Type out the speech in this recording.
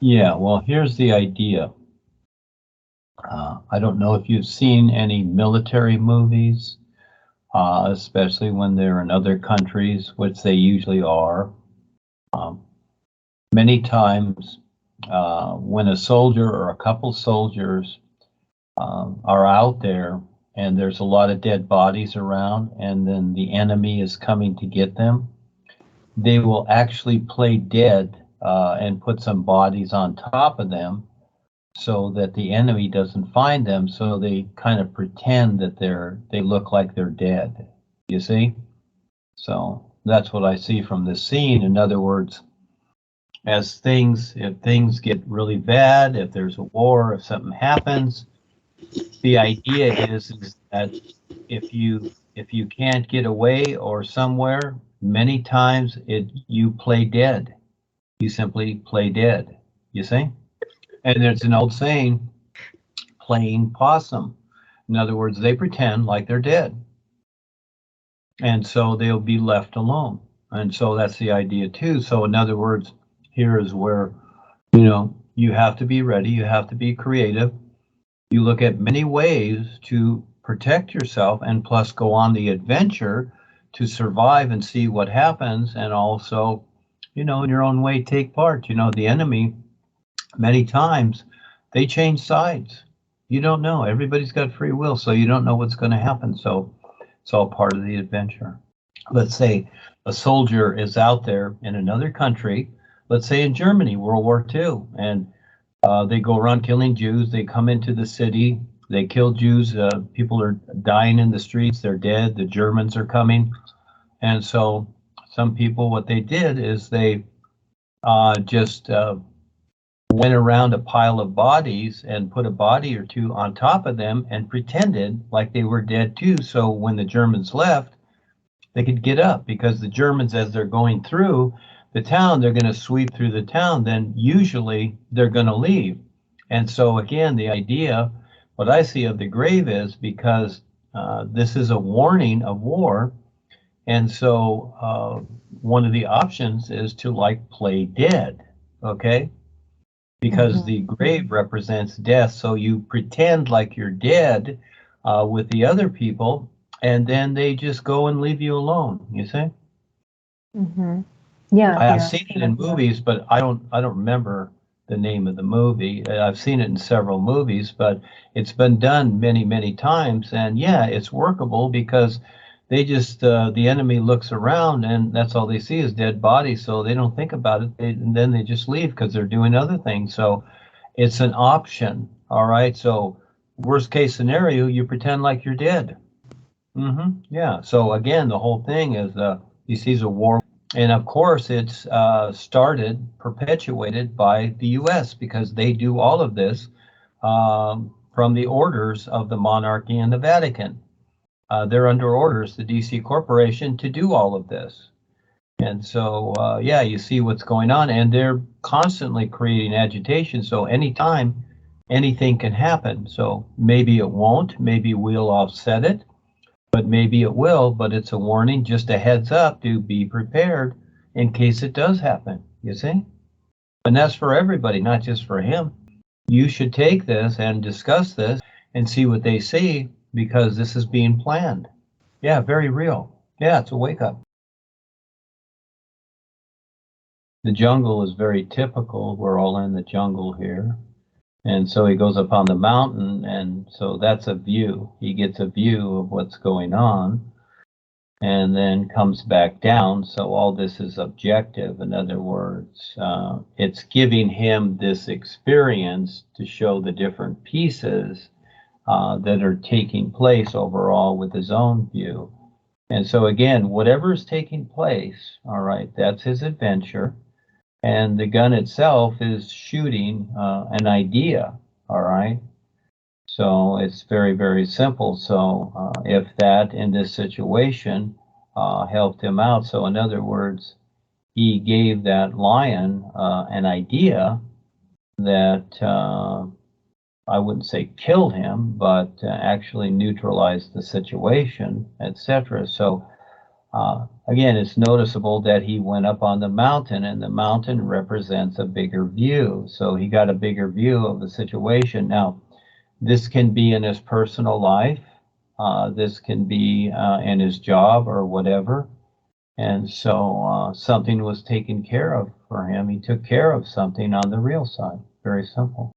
Yeah, well, here's the idea. I don't know if you've seen any military movies, especially when they're in other countries, which they usually are. Many times, when a soldier or a couple soldiers are out there and there's a lot of dead bodies around, and then the enemy is coming to get them, they will actually play dead and put some bodies on top of them so that the enemy doesn't find them. So they kind of pretend that they look like they're dead. You see? So that's what I see from this scene. In other words, if things get really bad, if there's a war, if something happens, the idea is that if you can't get away or somewhere, many times you play dead. You simply play dead. You see? And there's an old saying, playing possum. In other words, they pretend like they're dead. And so they'll be left alone. And so that's the idea too. So in other words, here is where, you have to be ready. You have to be creative. You look at many ways to protect yourself and plus go on the adventure to survive and see what happens. And also, in your own way, take part. The enemy, many times, they change sides. You don't know. Everybody's got free will, so you don't know what's going to happen. So it's all part of the adventure. Let's say a soldier is out there in another country, let's say in Germany, World War II, and they go around killing Jews. They come into the city. They kill Jews. People are dying in the streets. They're dead. The Germans are coming. And so some people, what they did is they just went around a pile of bodies and put a body or two on top of them and pretended like they were dead too. So when the Germans left, they could get up, because the Germans, as they're going through the town, they're going to sweep through the town, then usually they're going to leave. And so again, the idea, what I see of the grave is, because this is a warning of war, and so one of the options is to play dead, okay? Because the grave represents death, so you pretend like you're dead with the other people, and then they just go and leave you alone. You see? Yeah, I've seen it in movies, but I don't remember the name of the movie. I've seen it in several movies, but it's been done many, many times, and yeah, it's workable, because they just the enemy looks around and that's all they see is dead bodies, so they don't think about it, and then they just leave because they're doing other things. So it's an option. All right, so worst case scenario, you pretend like you're dead. Yeah, so again, the whole thing is he sees a war, and of course it's perpetuated by the US, because they do all of this from the orders of the monarchy and the Vatican. They're under orders, the DC Corporation, to do all of this. And so, yeah, you see what's going on, and they're constantly creating agitation. So anytime, anything can happen. So maybe it won't, maybe we'll offset it, but maybe it will. But it's a warning, just a heads up to be prepared in case it does happen, you see? And that's for everybody, not just for him. You should take this and discuss this and see what they see, because this is being planned. Yeah, very real. Yeah, it's a wake up. The jungle is very typical. We're all in the jungle here. And so he goes up on the mountain, and so that's a view. He gets a view of what's going on, and then comes back down. So all this is objective. In other words, it's giving him this experience to show the different pieces that are taking place overall with his own view. And so again, whatever is taking place, all right, that's his adventure. And the gun itself is shooting an idea, all right? So it's very, very simple. So if that in this situation helped him out, so in other words, he gave that lion an idea that I wouldn't say killed him, but actually neutralized the situation, etc. So Again, it's noticeable that he went up on the mountain, and the mountain represents a bigger view. So he got a bigger view of the situation. Now, this can be in his personal life. This can be in his job or whatever. And so something was taken care of for him. He took care of something on the real side. Very simple.